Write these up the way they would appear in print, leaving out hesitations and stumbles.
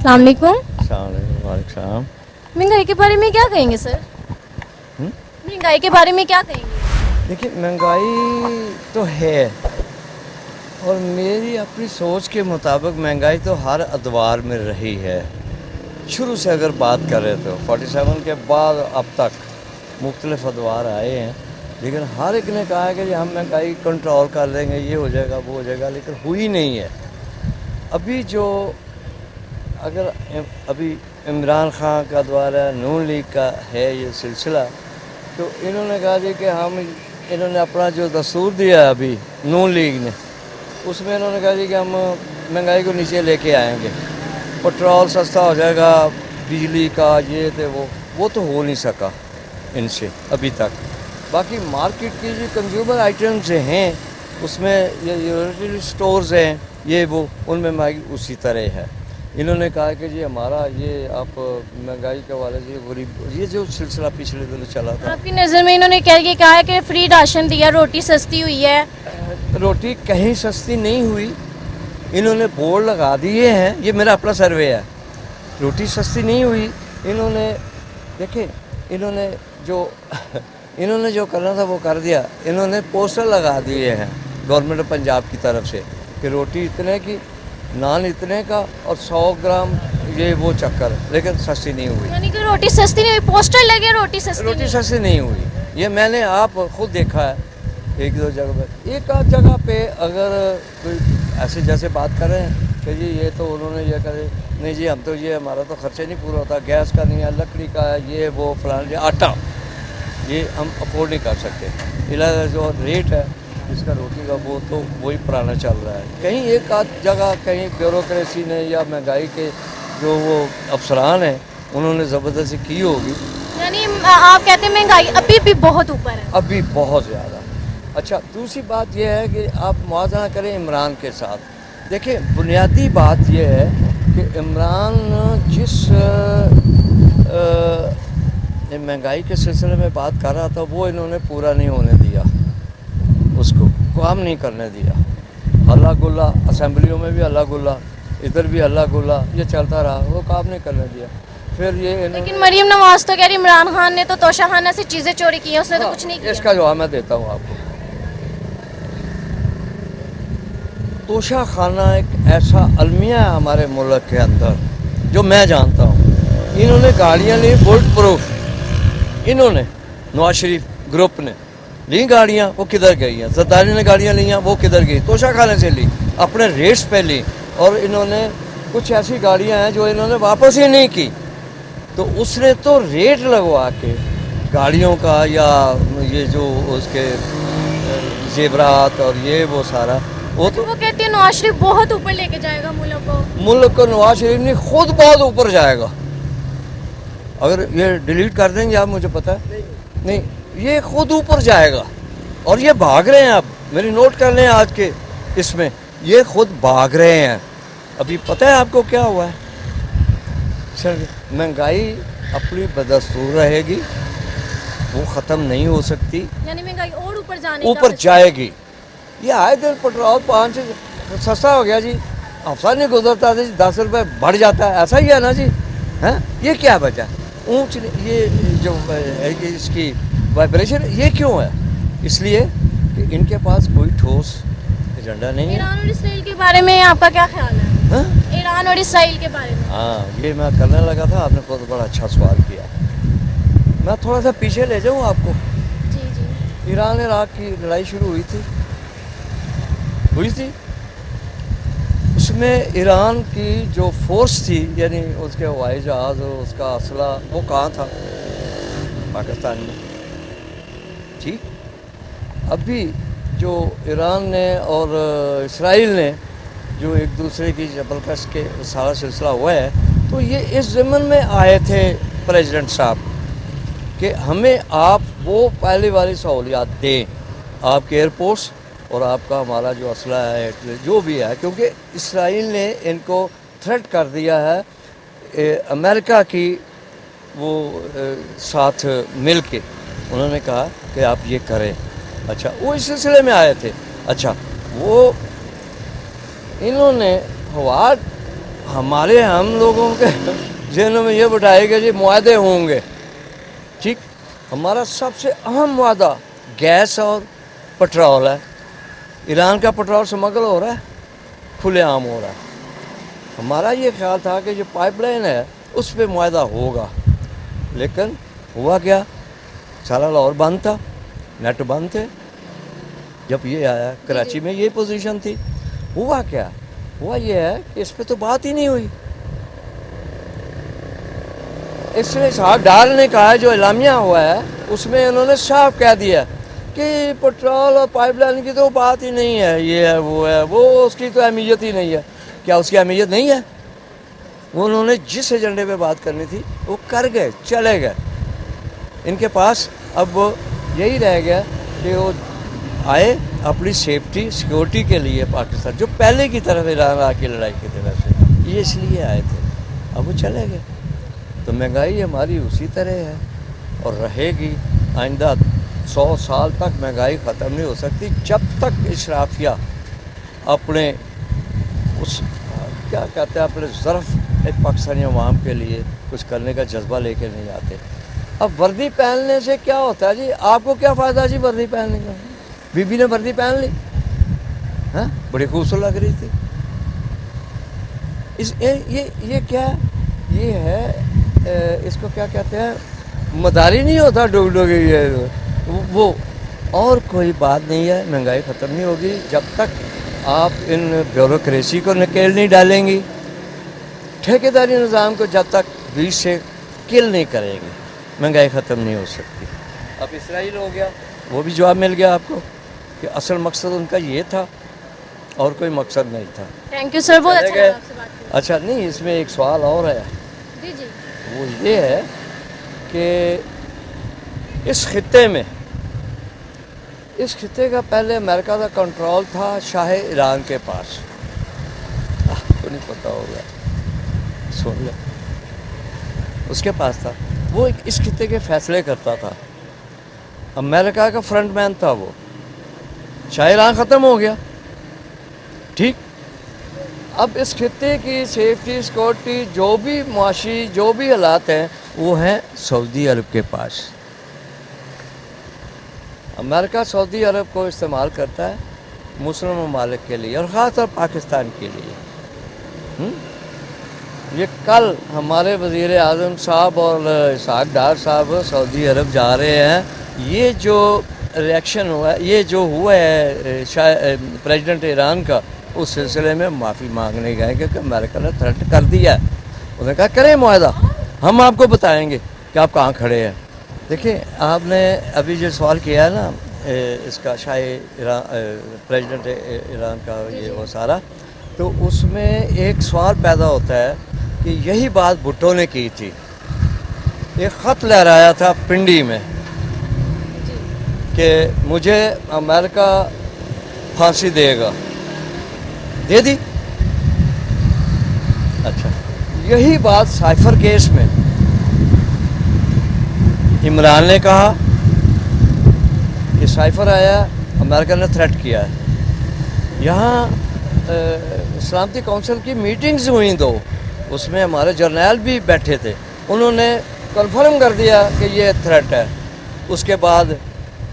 अस्सलाम वालेकुम। वालेकुम। महंगाई के बारे में क्या कहेंगे सर? महंगाई के बारे में क्या कहेंगे? देखिए, महंगाई तो है और मेरी अपनी सोच के मुताबिक महंगाई तो हर अदवार में रही है। शुरू से अगर बात करें तो 47 के बाद अब तक मुख्तलिफ अदवार आए हैं, लेकिन हर एक ने कहा है कि हम महंगाई कंट्रोल कर लेंगे, ये हो जाएगा वो हो जाएगा, लेकिन हुई नहीं है। अभी जो अभी इमरान खान का द्वारा नून लीग का है ये सिलसिला, तो इन्होंने कहा जी कि इन्होंने अपना जो दस्तूर दिया अभी नून लीग ने, उसमें इन्होंने कहा जी कि हम महंगाई को नीचे लेके आएंगे, पेट्रोल सस्ता हो जाएगा, बिजली का ये थे वो तो हो नहीं सका इनसे अभी तक। बाकी मार्केट की जो कंज्यूमर आइटम्स हैं उसमें ये यूटिलिटी स्टोर्स हैं ये वो, उनमें महंगाई उसी तरह है। इन्होंने कहा कि जी हमारा ये आप महंगाई के वाले जी ये जो सिलसिला पिछले दिनों चला था, आपकी नज़र में इन्होंने क्या कहा है कि फ्री राशन दिया, रोटी सस्ती हुई है? रोटी कहीं सस्ती नहीं हुई, इन्होंने बोर्ड लगा दिए हैं, ये मेरा अपना सर्वे है। रोटी सस्ती नहीं हुई। इन्होंने देखें, इन्होंने जो करना था वो कर दिया। इन्होंने पोस्टर लगा दिए हैं गवर्नमेंट ऑफ पंजाब की तरफ से कि रोटी इतने की, नान इतने का और 100 ग्राम ये वो चक्कर, लेकिन सस्ती नहीं हुई। यानी कि रोटी सस्ती नहीं हुई, पोस्टर लगे रोटी सस्ती नहीं हुई। ये मैंने आप खुद देखा है एक दो जगह पे। एक आध जगह पे अगर कोई ऐसे जैसे बात कर रहे हैं कि जी ये तो उन्होंने ये करे, नहीं जी हम तो ये हमारा तो खर्चा नहीं पूरा होता, गैस का नहीं है, लकड़ी का है, ये वो फलाना, आटा ये हम अफोर्ड नहीं कर सकते। इलाका जो रेट है इसका रोटी का वो तो वही पुराना चल रहा है। कहीं एक आध जगह कहीं ब्यूरोक्रेसी ने या महंगाई के जो वो अफसरान हैं उन्होंने ज़बरदस्ती की होगी। यानी आप कहते हैं महंगाई अभी भी बहुत ऊपर है? अभी बहुत ज़्यादा। अच्छा, दूसरी बात यह है कि आप मुआवजा करें इमरान के साथ। देखिए, बुनियादी बात यह है कि इमरान जिस महंगाई के सिलसिले में बात कर रहा था वो इन्होंने पूरा नहीं होने दिया, उसको काम नहीं करने दिया। हल्ला गुल्ला, असेंबलियों में भी हल्ला गुल्ला, इधर भी हल्ला गुल्ला, ये चलता रहा, वो काम नहीं करने दिया। फिर ये लेकिन मरीम नवाज तो कह रही इमरान खान ने तो तोशाखाना से चीज़ें चोरी की हैं, उसने तो कुछ नहीं किया। इसका जवाब मैं देता हूँ आपको। तोशा खाना एक ऐसा अलमिया है हमारे मुल्क के अंदर जो मैं जानता हूँ। इन्होंने गाड़ियाँ ली बुलेट प्रूफ, इन्होंने नवाज शरीफ ग्रुप ने ली गाड़ियाँ, वो किधर गई हैं? जरदारी ने गाड़ियाँ ली हैं, वो किधर गई? तोशा खाने से ली, अपने रेट्स पे ली, और इन्होंने कुछ ऐसी गाड़ियाँ हैं जो इन्होंने वापस ही नहीं की। तो उसने तो रेट लगवा के गाड़ियों का या ये जो उसके जेवरात और ये वो सारा, वो तो वो कहती है नवाज शरीफ बहुत ऊपर लेके जाएगा मुल्क को नवाज शरीफ ने खुद बहुत ऊपर जाएगा। अगर ये डिलीट कर देंगे आप, मुझे पता है नहीं, ये खुद ऊपर जाएगा। और ये भाग रहे हैं, आप मेरी नोट कर लें आज के इसमें, ये खुद भाग रहे हैं। अभी पता है आपको क्या हुआ है? सर, महंगाई अपनी बदस्तूर रहेगी, वो ख़त्म नहीं हो सकती, यानी महंगाई और ऊपर जाएगी। ये आए दिन पेट्रोल 5 सस्ता हो गया जी, हफ्ता नहीं गुजरता था जी 10 रुपये बढ़ जाता है, ऐसा ही है ना जी? हैं, ये क्या वजह? ऊँच ये जो इसकी वाइब्रेशन ये क्यों है? इसलिए कि इनके पास कोई ठोस एजेंडा नहीं है। ईरान और इसराइल के बारे में आपका क्या ख्याल है? ईरान और इसराइल के बारे में? हाँ, ये मैं करने लगा था, आपने बहुत बड़ा अच्छा सवाल किया। मैं थोड़ा सा पीछे ले जाऊँ आपको। जी। ईरान इराक की लड़ाई शुरू हुई थी, उसमें ईरान की जो फोर्स थी, यानी उसके हवाई जहाज़, उसका असला, वो कहाँ था? पाकिस्तान में। ठीक, अभी जो ईरान ने और इसराइल ने जो एक दूसरे की जबरदस्त के सारा सिलसिला हुआ है, तो ये इस ज़मन में आए थे प्रेसिडेंट साहब कि हमें आप वो पहले वाली सहूलियात दें, आपके एयरपोर्ट्स और आपका हमारा जो असला है जो भी है, क्योंकि इसराइल ने इनको थ्रेट कर दिया है अमेरिका की वो साथ मिल के, उन्होंने कहा कि आप ये करें। अच्छा, वो इस सिलसिले में आए थे। अच्छा, वो इन्होंने हवा हमारे हम लोगों के जहनों में ये बिठाए कि जी मुआहदे होंगे, ठीक। हमारा सबसे अहम वादा गैस और पेट्रोल है। ईरान का पेट्रोल स्मगल हो रहा है, खुलेआम हो रहा है। हमारा ये ख्याल था कि जो पाइपलाइन है उस पर मुआहदा होगा, लेकिन हुआ क्या, सारा लाहौर बंद था, नेट बंद थे। जब ये आया कराची में ये पोजीशन थी, हुआ क्या, हुआ ये है कि इस पे तो बात ही नहीं हुई। इसलिए साहब डार ने कहा, जो एलामिया हुआ है उसमें उन्होंने साफ कह दिया कि पेट्रोल और पाइपलाइन की तो बात ही नहीं है, ये है वो है, वो उसकी तो अहमियत ही नहीं है। क्या उसकी अहमियत नहीं है? वो उन्होंने जिस एजेंडे पे बात करनी थी वो कर गए, चले गए। इनके पास अब यही रह गया कि वो आए अपनी सेफ्टी सिक्योरिटी के लिए पाकिस्तान, जो पहले की तरफ ईरान की लड़ाई की तरफ से, ये इसलिए आए थे, अब वो चले गए। तो महंगाई हमारी उसी तरह है और रहेगी। आइंदा 100 साल तक महंगाई ख़त्म नहीं हो सकती जब तक इशराफिया अपने उस क्या कहते हैं अपने ज़र्फ़ एक पाकिस्तानी अवाम के लिए कुछ करने का जज्बा लेके नहीं आते। अब वर्दी पहनने से क्या होता है जी, आपको क्या फ़ायदा जी वर्दी पहनने का? बीबी ने वर्दी पहन ली, हाँ, बड़ी खूबसूरत लग रही थी। ये क्या, ये है इसको क्या कहते हैं, मदारी नहीं होता डुग डुग, ये वो और कोई बात नहीं है। महंगाई ख़त्म नहीं होगी जब तक आप इन ब्यूरोक्रेसी को नकेल नहीं डालेंगी, ठेकेदारी निज़ाम को जब तक बीच से किल नहीं करेंगे, महंगाई ख़त्म नहीं हो सकती। अब इसराइल हो गया, वो भी जवाब मिल गया आपको कि असल मकसद उनका ये था और कोई मकसद नहीं था। थैंक यू सर, बहुत अच्छा लगा आपसे बात करके। अच्छा, नहीं, इसमें एक सवाल और है, जी जी। वो ये है कि इस खित्ते का पहले अमेरिका का कंट्रोल था शाह ईरान के पास। आपको नहीं पता होगा, सुन ले, उसके पास था, वो इस खित्ते के फैसले करता था, अमेरिका का फ्रंटमैन था वो। शाह ईरान ख़त्म हो गया, ठीक। अब इस खित्ते की सेफ्टी सिक्योरिटी जो भी मुआशी जो भी हालात हैं वो हैं सऊदी अरब के पास। अमेरिका सऊदी अरब को इस्तेमाल करता है मुस्लिम ममालिक के लिए और ख़ास तौर पाकिस्तान के लिए। ये कल हमारे वज़ीर आज़म साहब और इसहाक़ डार साहब सऊदी अरब जा रहे हैं। ये जो रिएक्शन हुआ है, ये जो हुआ है प्रेसिडेंट ईरान का, उस सिलसिले में माफ़ी मांगने गए क्योंकि अमेरिका ने थ्रेट कर दिया है। उन्होंने कहा करें मुआहदा, हम आपको बताएंगे कि आप कहाँ खड़े हैं। देखिए, आपने अभी जो सवाल किया है ना इसका शाह ईरान प्रेसिडेंट ईरान का ये वो सारा, तो उसमें एक सवाल पैदा होता है कि यही बात भुट्टो ने की थी। एक ख़त लहराया था पिंडी में कि मुझे अमेरिका फांसी देगा, दे दी। अच्छा, यही बात साइफर केस में इमरान ने कहा कि साइफर आया, अमेरिका ने थ्रेट किया है। यहाँ सलामती काउंसिल की मीटिंग्स हुई दो, उसमें हमारे जर्नैल भी बैठे थे, उन्होंने कन्फर्म कर दिया कि ये थ्रेट है। उसके बाद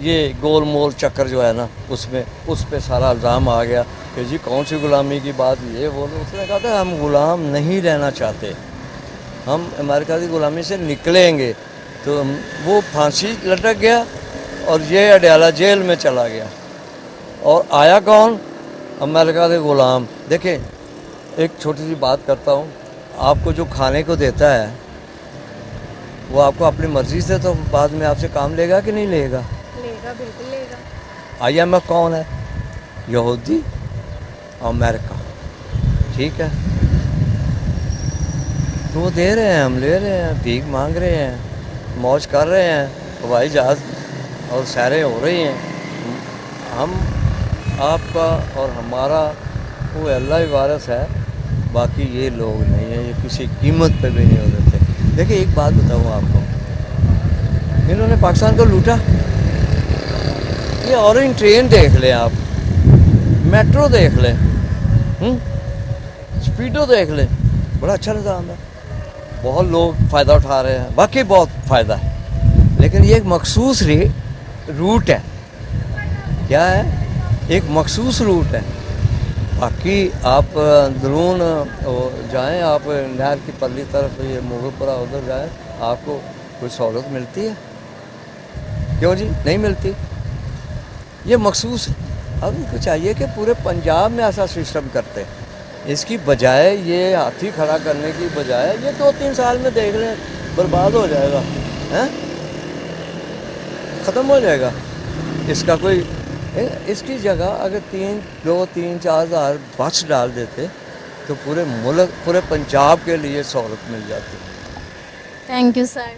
ये गोल मोल चक्कर जो है ना, उसमें उस पर सारा इल्ज़ाम आ गया कि जी कौन सी ग़ुलामी की बात, ये वो। उसने कहा था हम ग़ुलाम नहीं रहना चाहते, हम अमेरिका की ग़ुलामी से निकलेंगे। तो वो फांसी लटक गया और ये अडयाला जेल में चला गया। और आया कौन? अमेरिका के ग़ुलाम। देखें, एक छोटी सी बात करता हूँ, आपको जो खाने को देता है वो आपको अपनी मर्ज़ी से तो बाद में आपसे काम लेगा कि नहीं लेगा? लेगा, बिल्कुल लेगा। IMF कौन है? यहूदी, अमेरिका, ठीक है। तो वो दे रहे हैं, हम ले रहे हैं, भीख मांग रहे हैं, मौज कर रहे हैं, हवाई जहाज़ और सैरें हो रही हैं। हम आपका और हमारा वो अल्लाह ही वारिस है, बाकी ये लोग नहीं हैं, ये किसी कीमत पे भी नहीं हो सकते। देखिए, एक बात बताऊँ आपको, इन्होंने पाकिस्तान को लूटा। ये ऑरेंज ट्रेन देख लें आप, मेट्रो देख लें, स्पीडो देख लें, बड़ा अच्छा निज़ाम है, बहुत लोग फ़ायदा उठा रहे हैं, वाकई बहुत फ़ायदा है, लेकिन ये एक मखसूस रूट है, क्या है, एक मखसूस रूट है। बाकी आप अंदरून जाएं, आप नहर की परली तरफ ये मुगलपुरा उधर जाएं, आपको कोई सहूलत मिलती है? क्यों जी, नहीं मिलती। ये मखसूस है। अब इनको चाहिए कि पूरे पंजाब में ऐसा सिस्टम करते हैं, इसकी बजाय ये हाथी खड़ा करने की बजाय ये 2-3 साल में देख लें बर्बाद हो जाएगा, हैं, ख़त्म हो जाएगा। इसका कोई, इसकी जगह अगर 2-3-4 हज़ार बस डाल देते तो पूरे मुल्क, पूरे पंजाब के लिए सहूलत मिल जाती। Thank you sir.